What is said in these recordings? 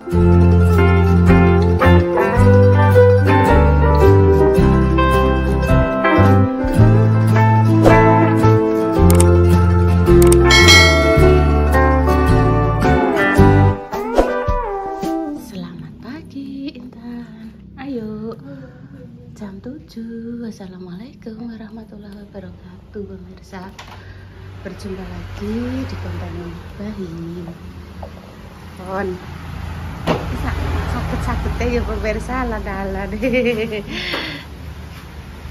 Jam 7. Assalamualaikum warahmatullahi wabarakatuh pemirsa. Berjumpa lagi di konten Bahim. Pon sakit-sakitnya ya pemirsa, ala-ala deh.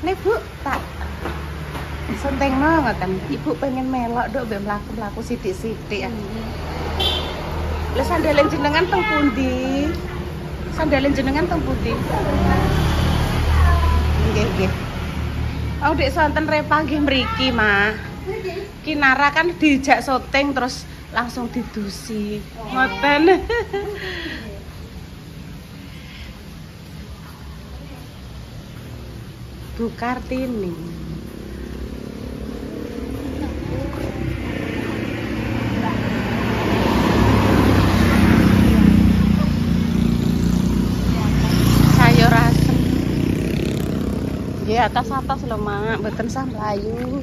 Nih Bu, tak senteng ngoten. Ibu pengen melok dok ben mlaku-mlaku sithik-sithik. Lah sandalen jenengan teng pundi? Sandalen jenengan teng pundi? Nggih. Oh, dek sonten repa nggih mriki, Mak. Kinara kan dijak syuting terus langsung didusi. Ngoten. Bu Kartini. Ya atas loh Mak, mboten sah mlayu.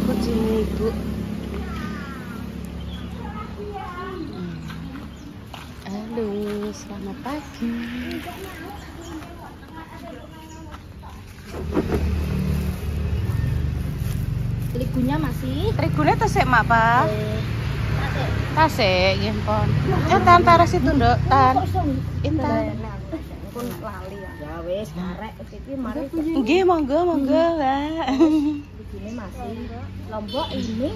Kucing Ibu. Halo, selamat pagi. Terigunya masih? Terigunya tesik Mak, Pak. Tasik, nggih pon. Tan taras itu, Nduk, Tan. Intan. Pun lali ya. Ya wis karek iki mari. Nggih, monggo, Mbak. Begini masih. Lombok ini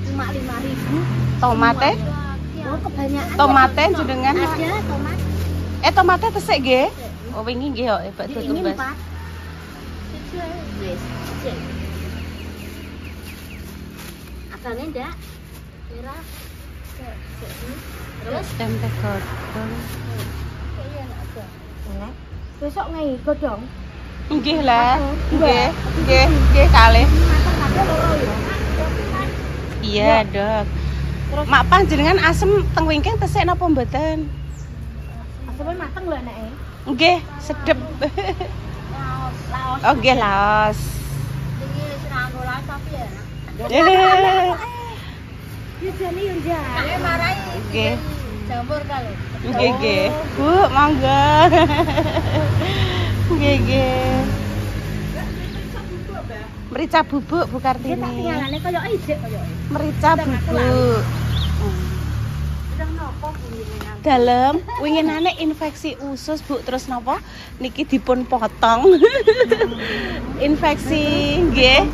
cuma 5.000. Tomate? Oh, kebanyakan. Tomate jenengan. Ada tomat. Tomate tesik nggih. Oh, wingi nggih kok Pak tutup, Ini Mas. 4. Wis. Asalnya ndak? Merah. Terus tempe godhong. iya ada. Enak. Besok ngai godhong. Nggih lah. Nggih kalih. Masak loro ya. Iya, Dok. Mak panjenengan asem teng wingking tesik napa mboten? Asemnya mateng lho anake. Nggih, sedep. Laos. Oh, nggih laos. Iki wis nganggo laos tapi ya. Ya jane yo jane marai. Nggih. Campur kali. Nggih. Bu, monggo. Nggih. Merica bubuk Bu Kartini. Tinggalane koyo ijek koyo. Merica bubuk. Dalem winginane infeksi usus Bu, terus napa niki dipun potong. Infeksi nggih.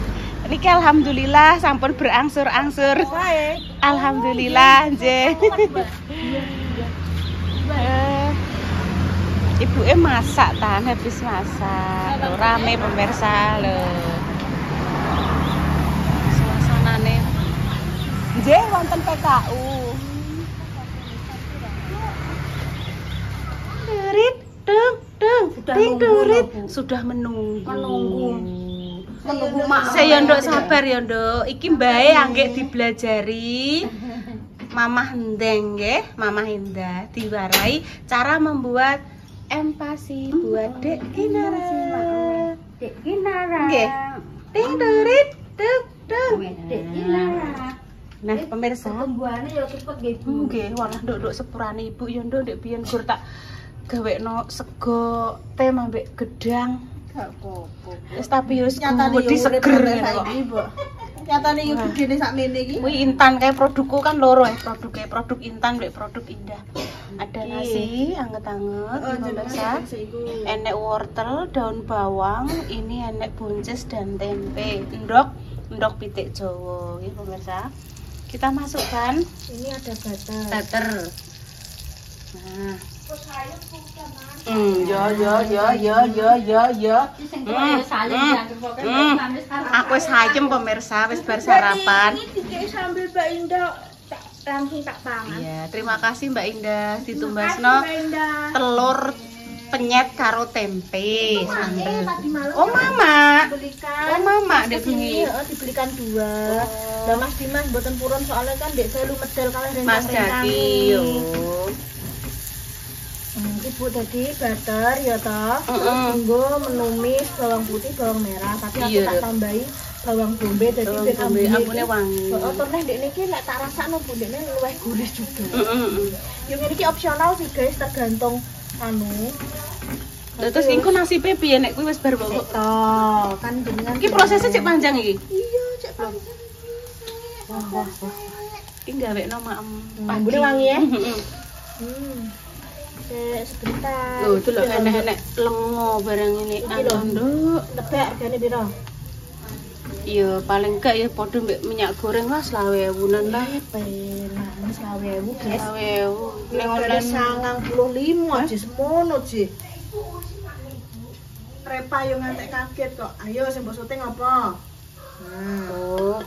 Niki alhamdulillah sampun berangsur-angsur. Alhamdulillah nggih. Ibuke masak tan, habis masak. Loh, rame pemirsa lho. Suasanane. Nggih wonten PKU. Turit, sudah menunggu. Menunggu mak. Saya nduk sabar ya nduk. Iki mbae anggek dibelajari. Mamah Ndeng nggih, Mamah Indah diwarai cara membuat empasi buat Dek Kinara. Dek Kinara. Nggih. Ting durit tuk tuk. Dek Kinara. Nah, pemirsa, Pertumbuhannya ya cepet nggih, Bu. nggih, walah nduk sepurane Ibu ya nduk ndek biyen gur tak gawekno sego teh ambek gedang. Gak apa-apa. Wis tapi wis Nyatane wedi yo urip seger sampe kok. saiki, Bu. Nyatane yo gedene sakmene iki. Kuwi Intan kayak produkku kan loro ya, produk Intan mbek produk Indah. Ada nasi anget-anget, pemirsa. Enek wortel, daun bawang, ini enek buncis dan tempe. Endok pitik Jawa, nggih pemirsa. Kita masukkan Ini ada butter. butter. Nah, aku wis hayem pemirsa, wis bar sarapan. Ini dikek sambil Mbak Indah langsung tak pangan. Iya, terima kasih Mbak Indah Terima ditumbasno kasih, Mbak Indah. telur penyet karo tempe sambel. Tadi malam Oh mama. dibelikan. Oh mama Mas dek kesini, bengi. dibelikan 2. Oh. Lah Mas Dimas mboten purun soalnya kan dek saya lu medal kalih Mas rentang-rentang. Daki yo. Ibu tadi butter ya toh. Tunggu menumis bawang putih, bawang merah, tapi aku Iya, tak tambahi bawang bombay dadi Bawang ben bombay, ambune ambune wangi. Heeh, terus nek ndekne iki nek tak rasakno Bu ndekne luwih gurih juga. Heeh. Yang ini ki opsional sih guys, tergantung anu. Terus iku nasibe piye nek kuwi wis bar mbok? Toh, kan jenengan. Iki prosesnya cek panjang iki. Iya, cek panjang. Wah. Iki gawekno maem. Ambune wangi ya. Heeh. Sebentar. Lho, itu lho enek-enek lengo barang ini. Iki lho. Nduk. Lebih harganya piro? Iya, paling enggak ya padha mbek minyak goreng lah 20.000-an lah. Penak Mas 20.000 guys. 20.000. Ning Online online 95 aja semono sih. Repa yo ngantek kaget kok. Ayo sing mbok syuting apa? Nah, Oh.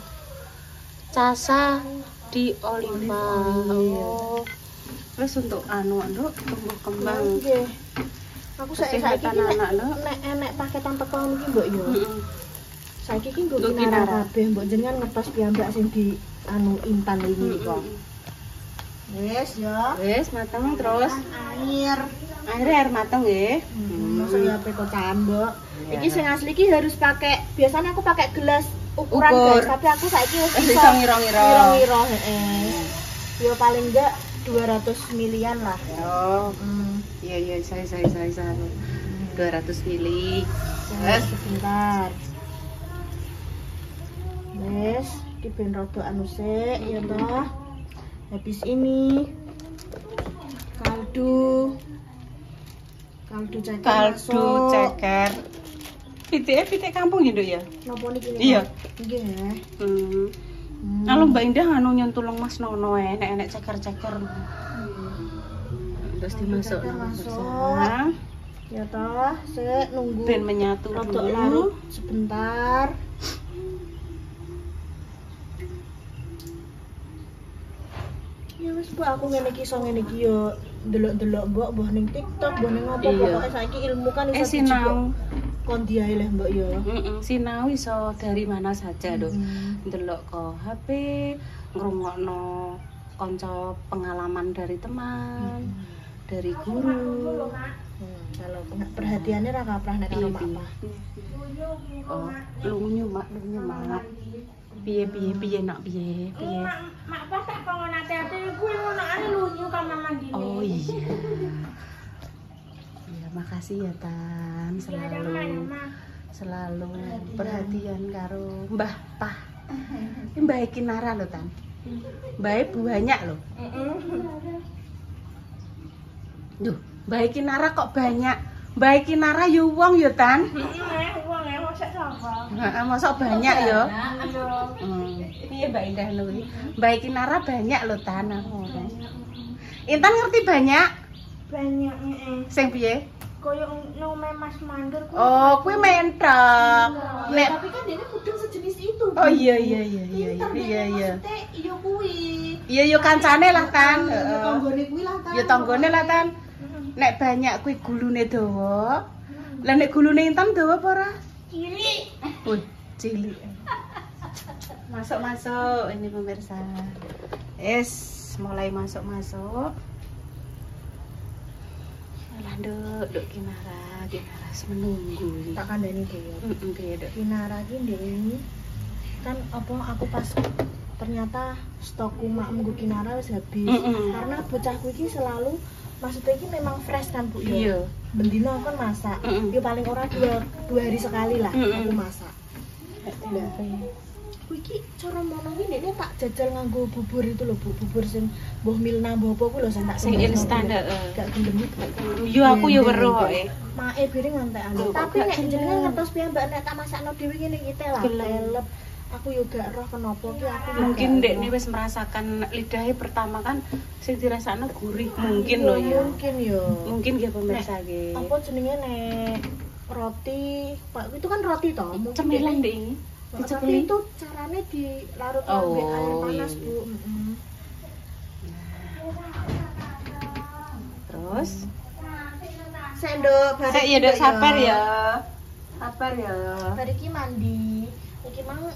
Casa di Oliva. Oh. Terus untuk anu Nduk, tumbuh kembang. nggih. Aku saiki Kesehatan iki anak, Nduk. nek enek paketan teko iki mbok yo. Heeh. Saiki iki nggo Untuk kinara kinara. kabeh mbok jenengan ngetos piyambak sing di anu intan ini kok. Wes ya. Wis mateng terus. Air. Air mateng nggih. Masa ya pe kocan, Mbok. Iya. Iki sing asli iki harus pakai, biasanya aku pakai gelas ukuran Ukur. guys, tapi aku saiki wis Iso ngira-ngira. Ngira-ngira, heeh. Yo paling enggak 200 milian lah. Oh. Hmm. Iya, saya. 200 mili. Wes sebentar. Wes, iki ben rada anu sik ya toh. Habis ini kaldu ceker. Kaldu masuk. ceker. Pitik kampung ya, Nduk ya? Napa niki? Iya. Nggih. Kalau Mbak Indah anu nyentulung Mas Nono enek ceker-ceker. Terus dimasuk Ceker nang masuk. bersama. Ya toh, sik nunggu Ben menyatu rodok dulu. larut sebentar. Ya wis Bu, aku ngene iki iso ngene iki yo ndelok-ndelok mbok ning TikTok, mbok ning apa Iya. pokoke saiki ilmu kan iso Sinau. kondi ae leh mbok yo. Sinau iso dari mana saja, Nduk. Mm. Ndelok ke HP, ngrungokno kanca pengalaman dari teman, dari guru. Kalau perhatiannya ra kaprah nek karo Piye, Mama. Oh, lunyu mak. Piye nak piye. Mak pas tak pengen ate-ate kuwi ngonokane lunyu kan Mama Dini. Oh iya. Ya makasih ya Tan, selalu perhatian karo Mbah Pah. Ini Mbah Kinara lho Tan. Mbah banyak lho. Duh, Mbah Kinara kok banyak. Mbah Kinara yo wong yo Tan. Wong e mosok sapa? Heeh, mosok banyak yo. Piye Mbak Indah kuwi? Mbah Kinara banyak lho Tan aku. Intan ngerti banyak? Banyak Sing piye? koyo nome Mas Mandur kuwi. Oh, kuwi mentok. Nek Tapi kan dia mudeng sejenis itu. Oh iya. Maksudnya iya kuwi. Iya yo kancane lah Tan. Ya tanggone kuwi lah kan. Ya tanggane lah Tan. Nek banyak kuwi gulune dawa. Lah nek gulune Intan dawa apa ora? Cilik. Wih, cilik. Masuk ini pemirsa. Mulai masuk. Nduk Kinara menunggu. Tak kandani dhewe. Piye, Duk? Kinara ki ndek ini kan apa aku pas ternyata stokku makmu Kinara wis habis. Karena bocahku iki selalu maksudnya iki memang fresh kan Bu ya. Iya. Bendino kan masak. Ya paling ora dua hari sekali lah aku masak. Kuwi iki cara mono iki ndekne tak jajal nganggo bubur itu lho Bu, bubur sing mbuh Milna mbuh apa kuwi lho sing tak Sing sembahno instan, kuwi. heeh. Gak gendemit. Yo aku yo weruh kok. Mae piring ngantek Lho, kok tapi gak nek gelem? jenengan ngertos piyambak nek tak masakno dhewe ngene iki telap. Gelem. Telep. Aku yo gak roh kenapa ki aku yo Mungkin gak Dek roh. wis merasakan lidahnya pertama kan sing dirasakno gurih mungkin loh ya. Mungkin yo. Mungkin ya pemirsa nggih. Apa jenenge nek roti, Pak itu kan roti toh. Mungkin Cemilan Dek. Dek ini. Tapi Dicekeli. itu caranya dilarut Oh, sampai air panas iya. Bu. Terus Sik nduk, Sik ya nduk sabar ya. Sabar ya. Bar iki mandi. Iki mang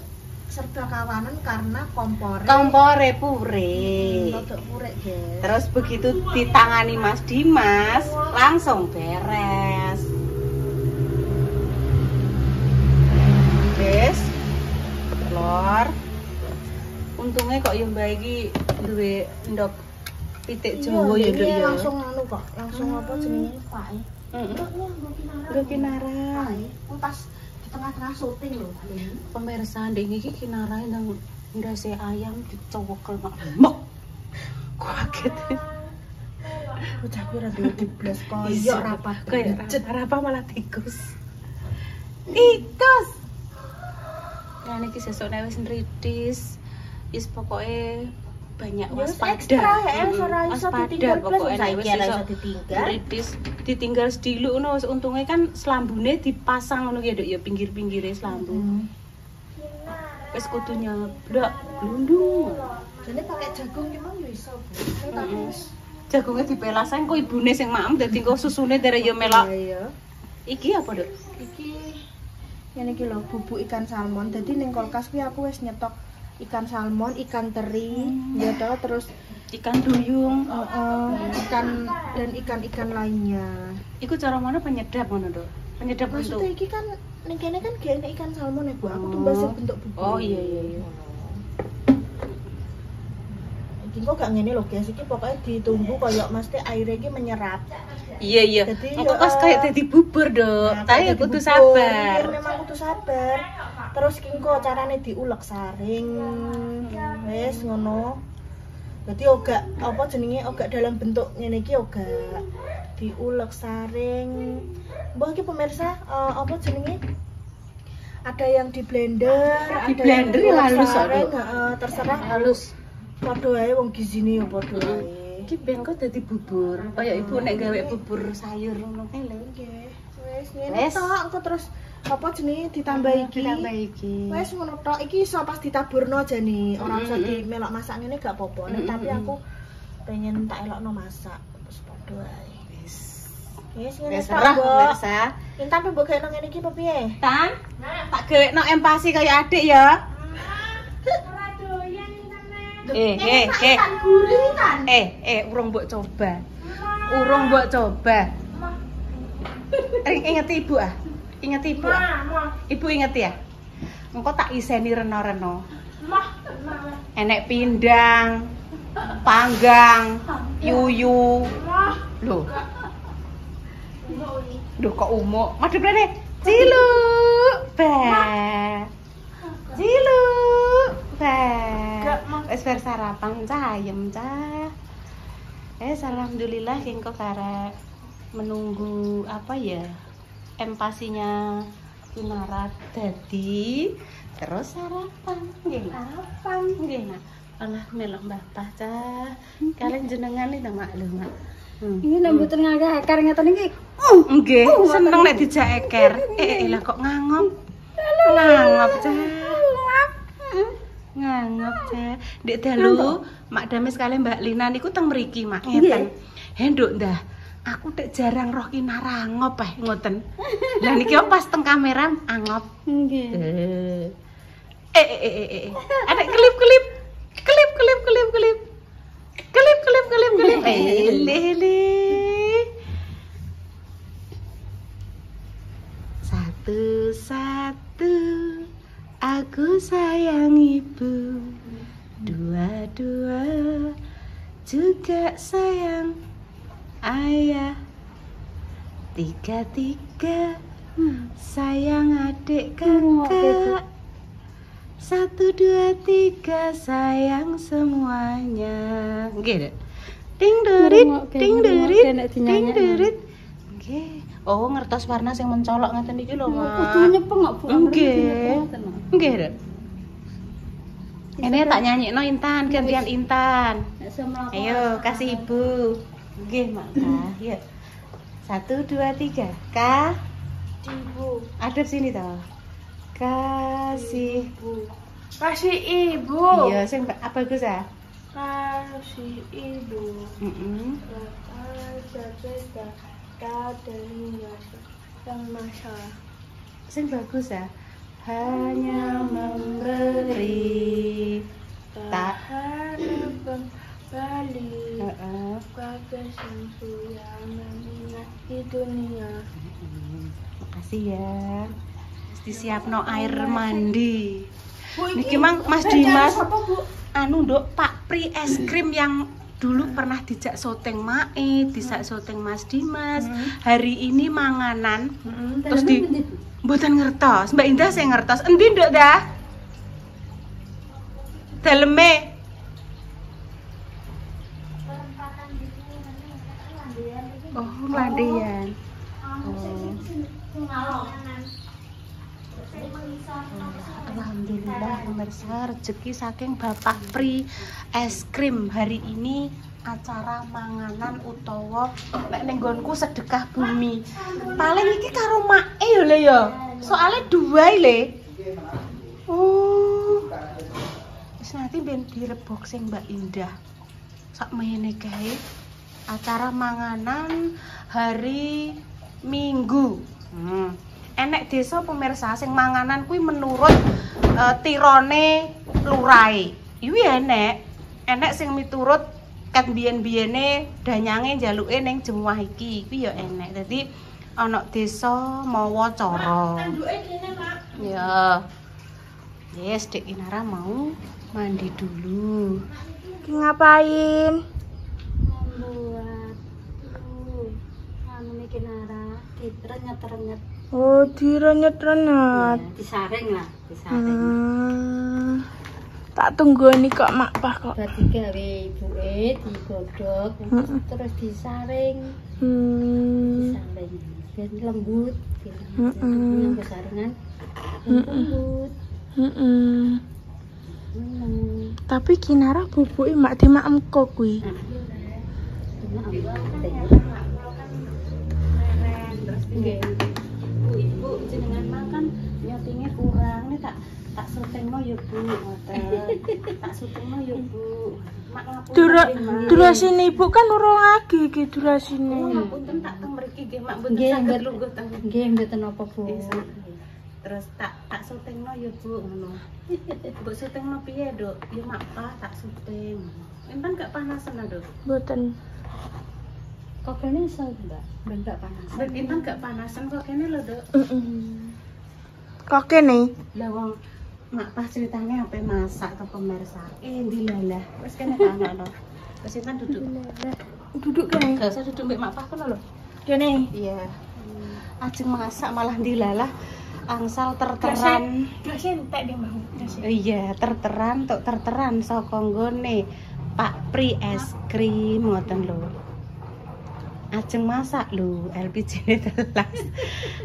serba kawanan karena kompore Pure. Rodok pure, guys. Terus begitu ditangani Mas Dimas, langsung beres. Guys, telur. Untungnya kok yang Mbak iki duwe ndok pitik Jawa ya nduk ya. Langsung anu kok, langsung apa jenenge pae. Heeh. Ndok kinara. Pas di tengah-tengah syuting lho. Pemirsa ndek iki kinarae nang ndase ayam dicowokel mak. Mok. Kaget. Bocah kuwi ra duwe diblas koyo rapat. Kayak apa malah tikus. Tikus. Ya niki sesuk nek wis nritis. Wis pokoke banyak waspada. Waspada pokoke nek wis iso nritis ditinggal sediluk ngono wis untunge kan slambune dipasang ngono ya Dok ya pinggir-pinggire slambu. Wis kudu nyablak glundung. Jane pakai jagung ki mang yo iso, Bu. Tapi Jagungnya dipelasan kok ibune sing maem dadi kok susune derek yo melok. Iya. Iki apa, Dok? Iki ngene iki lho, bubuk ikan salmon. Dadi ning kulkas kuwi aku wis nyetok ikan salmon, ikan teri, ya toh, terus Ikan duyung. ikan dan ikan-ikan lainnya. Iku cara mana penyedap ngono, Dok? Penyedap bentuk. Maksudnya iki kan ning kene kan gak enek ikan salmon ya, Bu. Aku tumbas bentuk bubuk. Oh iya. Iki kok gak ngene lho, guys. Iki pokoknya ditunggu koyo mesti airnya iki menyerap. Iya. Jadi, Engko pas kayak dadi bubur, Dok. Nah, Tapi kayak kudu dibubur. sabar. Iya, memang kudu sabar. Terus kingko carane diulek saring. Wis ngono. Dadi oga apa jenenge oga dalam bentuk ngene iki oga diulek saring. Mbah iki pemirsa apa jenenge? Ada yang di blender, Di ada blender yang ya halus kok, saring, Dok. terserah Halus. padha wae wong gizine ya padha wae. Iki ben kok dadi bubur. Kayak ibu nek gawe bubur sayur ngono kae lho. Nggih. Wis ngene Wes. tok engko terus apa jenenge ditambah iki. Wes ngono tok. Iki iso pas ditaburno aja nih. Ora usah dimelok masak ngene gak apa-apa. Tapi aku pengen tak elokno masak. Terus padha wae. Wis ngene Wis tok, serah Mbok. pemirsa. Intan pe mbok gawe ngene iki apa piye? Tan, tak gawekno empasi kayak adik ya. Urung mbok coba. Inget ibu ah. Ibu inget ya. Engko tak iseni reno-reno. Enek pindang, panggang, yuyu. Loh kok umuk. Madhep rene. Ciluk. Ciluk. Wis bar sarapan cah ayem cah. Alhamdulillah engko karek menunggu apa ya? Empasinya Kinara dadi terus sarapan nggih. Nggih. Allah melok Bapak cah. Kalian jenengan iki maklum. Ini nembutan ngagak akar ngeten iki. Nggih, seneng nek dijak eker. Lah kok ngangop. Ngangop cah. Ngangop cah. Ndek dalu Mak Dames kali Mbak Lina niku teng mriki Mak ngeten. Nduk ndah. Aku tek jarang roh Kinara ngop ngoten. Lah niki pas teng kamera angop. Nggih. Ada kelip-kelip. Kelip. Lele. Satu-satu aku sayang ibu. Dua-dua juga sayang ayah. Tiga-tiga sayang adik kakak. 1, 2, 3 sayang semuanya. Nggih, Dek. Ting derit. Nggih. Oh, ngertos warna sing mencolok ngeten iki lho, Mak. Kudu nyepeng kok, Bu. Nggih, Dek. Ini tak nyanyikno Intan, gantian Intan. Ayo, kasih Ibu. Nggih, Mak. Ya. 1, 2, 3. Ibu. Adep sini toh. Kasih ibu. Iya, sing apa Gus ah? Kasih ibu. Kau dari yang masalah. Sing bagus ya. Hanya memberi tak harap kembali. Bagai sentu yang mengingat di dunia. Makasih ya. Disiapno air mandi. Niki mang Mas Dimas. Anu nduk Pak Pri es krim yang dulu pernah dijak syuting Mae, dijak syuting Mas Dimas. Hari ini manganan. Terus di mboten ngertos. Mbak Indah sing ngertos. Endi nduk dah? Daleme. Oh, landian. Alhamdulillah pemirsa, rezeki saking Bapak Pri es krim. Hari ini acara manganan utawa nek ning nggonku sedekah bumi. Paling iki karo Mae yo le yo. Soale dua le. Oh. Wis nanti ben direbok sing Mbak Indah. Sak mene kae. Acara manganan hari Minggu. Enek desa pemirsa sing manganan kuwi menurut tirone lurahe. Iwi enek sing miturut ket biyen-biyene danyange njaluke ning Jemuah iki. Kuwi ya enek. Dadi ana desa mawa cara. Tanduke kene, Mak. Ya. Yes, Dek Inara mau mandi dulu. Ngapain? Buat anu iki Nara, ditrenyet-trenyet. Oh, direnyet-renyet. Disaring lah, disaring. Tak tunggu nih kok Mak Pah kok. Dadi gawe ibuke digodhog terus disaring. Disaring ben lembut, nganggo saringan lembut. Tapi Kinara bubuke Mak di makemko kuwi. Ibu jenengan makan nyotingnya kurang nih tak syutingno ya Bu ngoten. Tak syutingno ya Bu. Mak ngapunten. Durasine Ibu kan urung lagi iki durasine. Ngapunten tak teng mriki nggih Mak mboten saged lungguh teng. Nggih mboten apa Bu. Terus tak syutingno ya Bu ngono. Mbok syutingno piye, Duk? Ya Mak Pah tak syuting. Emang gak panasan, Duk? Mboten. Kok kene iso, Mbak? Ben gak panasan. Ben emang gak panasan kok kene lho, Duk. Kok kene? Lah wong Mak Pah ceritane ape masak ke pemirsa. Dilalah. Wis kene ta ana. Wis Intan duduk. Duduk kene. Gak usah duduk mbek Mak Pah kono lho. Kene. Iya. Ajeng masak malah dilalah. Angsal terteran. Gak entek deh mau. Iya, terteran tok terteran saka nggone Pak Pri es krim ngoten lho. Ajeng masak lho, LPG-ne telas.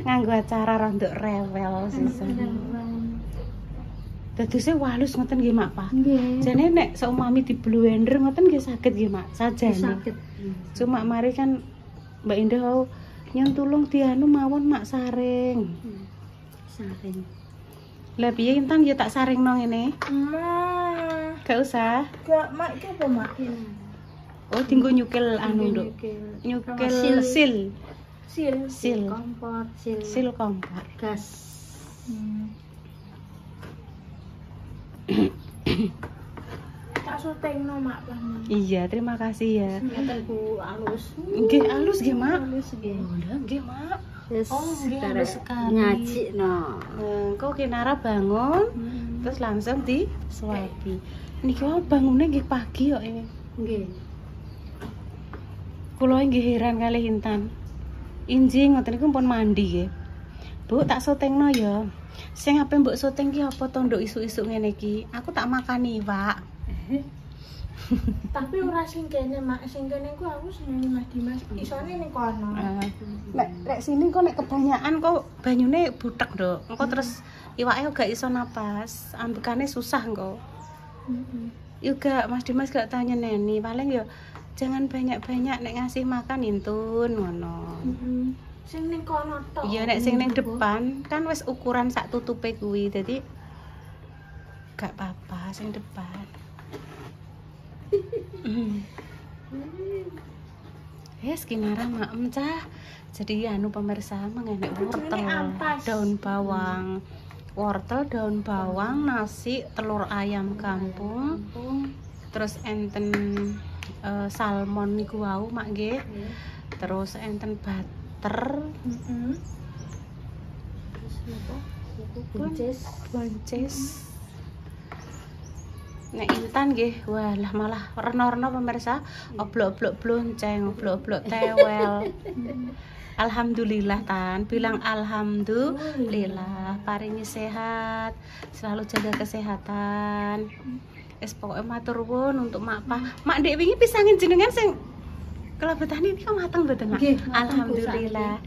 Nganggo acara rondok rewel sisan. Dadose walus ngoten nggih Mak Pah. Nggih. Jane nek seumami di blender ngoten nggih saged nggih Mak, sajane. Saged. Cuma mari kan Mbak Indah wau nyen tulung dianu mawon Mak saring. Saring. Lah piye Intan ya tak saringno ngene? Gak usah. Gak Mak iki apa Mak? Oh, tinggo nyukil anu nduk. Nyukil sil. Sil kompor, sil kompor. gas. Tak syutingno Mak Pah. Iya, terima kasih ya. Ngeten Bu alus. Nggih alus nggih Mak. Alus nggih. Udah nggih Mak. Oh, nggih alus sekali. Nyajikno. Engko Kinara bangun terus langsung disuapi. Niki wae bangune nggih pagi kok ini. Nggih. Kula nggih heran kalih Intan. Injing ngoten niku pun mandi nggih. Bu, tak syutingno ya. Sing ape mbok syuting ki apa to nduk isuk-isuk ngene iki? Aku tak makani iwak. Tapi ora sing kene Mak, sing kene ku aku seneng Mas Dimas. Isone ning kono. Nek sini kok nek kebanyakan kok banyune butek, Nduk. Engko terus iwake gak iso napas, ambekane susah engko. Juga Mas Dimas gak tanya neni, paling ya jangan banyak-banyak nek ngasih makan intun ngono. Sing ning kono tok. Iya nek sing ning depan kan wis ukuran sak tutupe kuwi, dadi gak apa-apa sing depan. Kinara maem cah. Jadi anu pemirsa mengenek wortel, daun bawang. Wortel, daun bawang, nasi, telur ayam kampung. Terus enten salmon niku wau mak nggih. Terus enten butter. Buncis. Nek intan nggih, walah malah rena-rena pemirsa, oblok-oblok blonceng, oblok-oblok tewel. Alhamdulillah tan, bilang alhamdulillah, paringi sehat, selalu jaga kesehatan. Pokoknya matur nuwun untuk mak pa. Mak Dek wingi pisangin jenengan sing kelabetan ini kan matang betul mak. Alhamdulillah.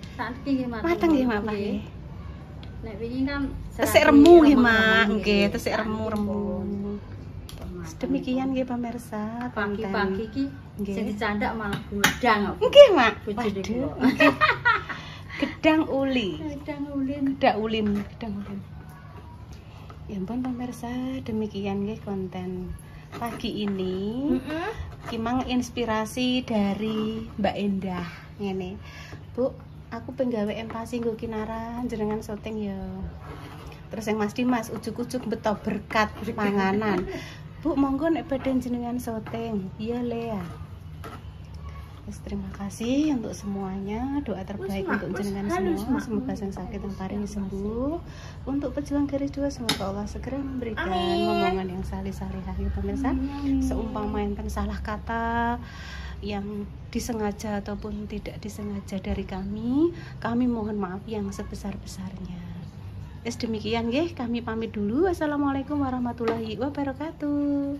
Matang nggih mak pa. Nek wingi kan tesik remu nggih mak, nggih, tesik remu-remu. Demikian nggih pemirsa, pagi-pagi iki sing dicandak malah gedang. Nggih mak. Bojone kula. Gedang uli. Gedang ulin. Gedang ulin. Ya ampun pemirsa, demikian nggih konten pagi ini. Kimang inspirasi dari Mbak Endah ngene. Bu, aku penggawe empasi nggo Kinara jenengan syuting ya. Terus yang Mas Dimas ujuk-ujuk beto berkat panganan. Bu, monggo nek badan jenengan syuting. Iya Lea. Terima kasih untuk semuanya, doa terbaik untuk jenengan semua, semoga yang sakit yang paling sembuh. Untuk pejuang garis 2 semoga Allah segera memberikan ngomongan yang salih-salihah ya pemirsa. Seumpama enten salah kata yang disengaja ataupun tidak disengaja dari kami mohon maaf yang sebesar-besarnya. Demikian nggih, kami pamit dulu. Wassalamualaikum warahmatullahi wabarakatuh.